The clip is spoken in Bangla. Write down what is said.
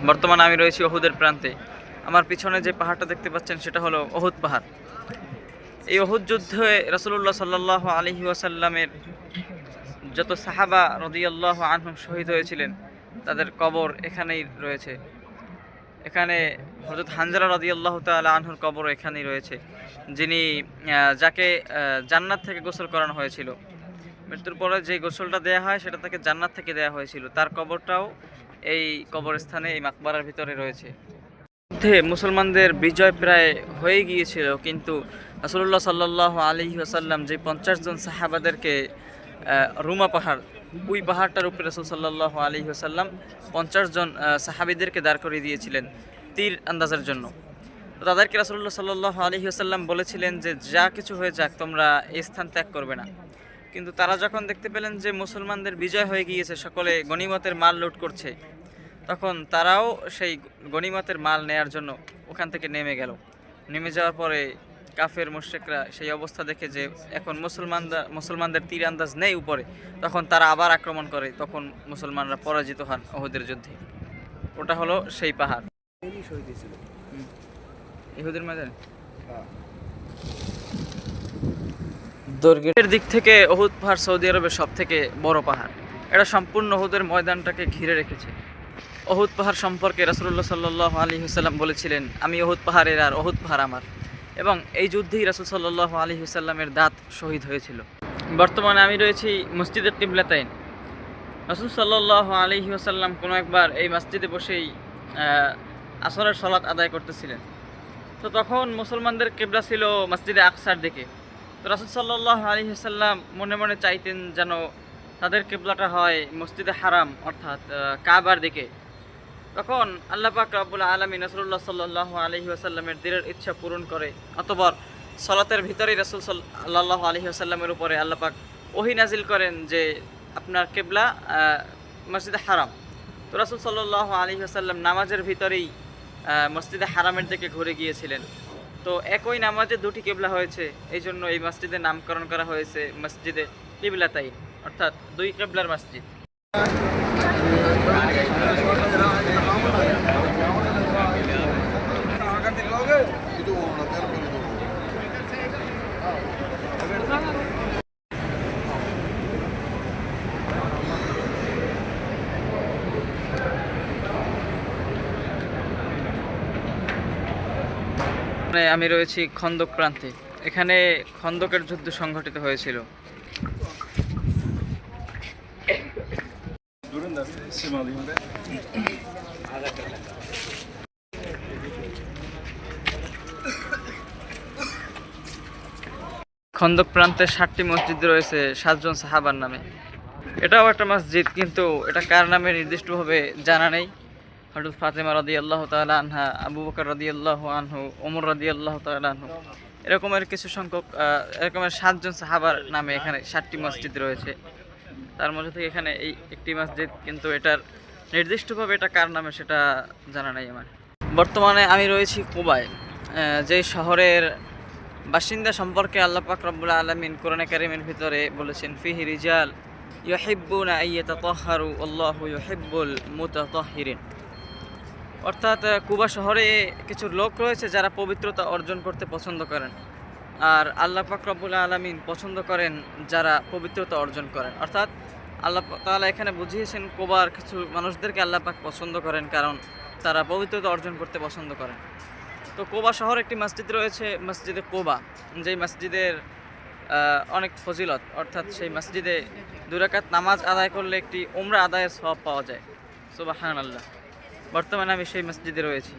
বর্তমানে আমি রয়েছি ওহুদের প্রান্তে। আমার পিছনে যে পাহাড়টা দেখতে পাচ্ছেন সেটা হলো ওহুদ পাহাড়। এই ওহুদ যুদ্ধে রাসূলুল্লাহ সাল্লাল্লাহু আলাইহি ওয়াসাল্লামের যত সাহাবা রাদিয়াল্লাহু আনহুম শহীদ হয়েছিলেন তাদের কবর এখানেই রয়েছে। এখানে হযরত হানজালা রাদিয়াল্লাহু তাআলা আনহুর কবর এখানেই রয়েছে, যিনি যাকে জান্নাত থেকে গোসল করানো হয়েছিল। মৃত্যুর পরে যে গোসলটা দেয়া হয় সেটা তাকে জান্নাত থেকে দেয়া হয়েছিল। তার কবরটাও এই কবরস্থানে, এই মাকবারার ভিতরে রয়েছে। যুদ্ধে মুসলমানদের বিজয় প্রায় হয়ে গিয়েছিল, কিন্তু রাসূলুল্লাহ সাল্লাল্লাহু আলাইহি ওয়াসাল্লাম যে 50 জন সাহাবাদেরকে রুমা পাহাড়, ওই পাহাড়টার উপরে রাসূল সাল্লাল্লাহু আলাইহি ওয়াসাল্লাম 50 জন সাহাবীদেরকে দাঁড় করিয়ে দিয়েছিলেন তীর আন্দাজের জন্য। তো তাদেরকে রাসূলুল্লাহ সাল্লাল্লাহু আলাইহি ওয়াসাল্লাম বলেছিলেন যে যা কিছু হয়ে যাক তোমরা এই স্থান ত্যাগ করবে না। কিন্তু তারা যখন দেখতে পেলেন যে মুসলমানদের বিজয় হয়ে গিয়েছে, সকলে গনিমতের মাল লুট করছে, তখন তারাও সেই গনিমতের মাল নেয়ার জন্য ওখান থেকে নেমে গেল। নেমে যাওয়ার পরে কাফের মুশরিকরা সেই অবস্থা দেখে যে এখন মুসলমানদের তীর আন্দাজ নেই উপরে, তখন তারা আবার আক্রমণ করে। তখন মুসলমানরা পরাজিত হন উহুদের যুদ্ধে। ওটা হলো সেই পাহাড়। ইহুদের ময়দানে দৈর্ঘ্যের দিক থেকে উহুদ পাহাড় সৌদি আরবের সব থেকে বড় পাহাড়। এটা সম্পূর্ণ উহুদের ময়দানটাকে ঘিরে রেখেছে। উহুদ পাহাড় সম্পর্কে রাসূলুল্লাহ সাল্লাল্লাহু আলাইহি ওয়াসাল্লাম বলেছিলেন, আমি উহুদ পাহাড়ের আর উহুদ পাহাড় আমার। এবং এই যুদ্ধেই রাসূল সাল্লাল্লাহু আলাইহি ওয়াসাল্লামের দাঁত শহীদ হয়েছিল। বর্তমানে আমি রয়েছি মসজিদে কিবলাতাইন। রাসূল সাল্লাল্লাহু আলাইহি ওয়াসাল্লাম কোনো একবার এই মসজিদে বসেই আসরের সালাত আদায় করতেছিলেন। তো তখন মুসলমানদের কিবলা ছিল মসজিদে আকসার দিকে। তো রাসূল সাল্লাল্লাহু আলাইহি ওয়াসাল্লাম মনে মনে চাইতেন যেন তাদের কিবলাটা হয় মসজিদে হারাম, অর্থাৎ কাবার দিকে। তখন আল্লাহ পাক রব্বুল আলামিন রাসূলুল্লাহ সাল্লাল্লাহু আলাইহি ওয়াসাল্লামের দিলের ইচ্ছা পূরণ করে অতঃপর সালাতের ভিতরেই রাসূল সাল্লাল্লাহু আলাইহি ওয়াসাল্লামের উপরে আল্লাহ পাক ওহী নাজিল করেন যে আপনার কিবলা মসজিদে হারাম। তো রাসূল সাল্লাল্লাহু আলাইহি ওয়াসাল্লাম নামাজের ভিতরেই মসজিদে হারামের দিকে ঘুরে গিয়েছিলেন। তো একই নামাজে দুটি কিবলা হয়েছে, এই জন্য এই মসজিদের নামকরণ করা হয়েছে মসজিদে কিবলাতাইন, অর্থাৎ দুই কিবলার মসজিদ। আমি রয়েছি খন্দক প্রান্তে। এখানে খন্দকের যুদ্ধ সংঘটিত হয়েছিল। খন্দক প্রান্তে 7টি মসজিদ রয়েছে 7 জন সাহাবার নামে। এটাও একটা মসজিদ, কিন্তু এটা কার নামে নির্দিষ্টভাবে জানা নেই। হযরত ফাতেমা রাদিয়াল্লাহু তাআলা আনহা, আবু বকর রাদিয়াল্লাহু আনহু, ওমর রাদিয়াল্লাহু তাআলা আনহু, এরকমের কিছু সংখ্যক এরকমের 7 জন সাহাবার নামে এখানে 7টি মসজিদ রয়েছে। তার মধ্যে থেকে এখানে এই একটি মসজিদ, কিন্তু এটার নির্দিষ্টভাবে এটা কার নামে সেটা জানা নেই আমার। বর্তমানে আমি রয়েছি কুবায়, যে শহরের বাসিন্দা সম্পর্কে আল্লাহ পাক রব্বুল আলামিন কোরআনে কারীমের ভিতরে বলেছেন, ফিহি রিজাল ইউহিব্বুনা আইয়াতাতাহহারু আল্লাহু ইউহিব্বুল মুতাতাহহিরিন। অর্থাৎ কুবা শহরে কিছু লোক রয়েছে যারা পবিত্রতা অর্জন করতে পছন্দ করেন, আর আল্লাহ পাক রব্বুল আলামিন পছন্দ করেন যারা পবিত্রতা অর্জন করেন। অর্থাৎ আল্লাহ তাআলা এখানে বুঝিয়েছেন কুবার কিছু মানুষদেরকে আল্লাহ পাক পছন্দ করেন, কারণ তারা পবিত্রতা অর্জন করতে পছন্দ করেন। তো কুবা শহরে একটি মসজিদ রয়েছে, মসজিদে কুবা, যেই মসজিদের অনেক ফজিলত। অর্থাৎ সেই মসজিদে 2 রাকাত নামাজ আদায় করলে একটি উমরা আদায়ের সওয়াব পাওয়া যায়। সুবহানাল্লাহ। বর্তমানে আমি সেই মসজিদে রয়েছি।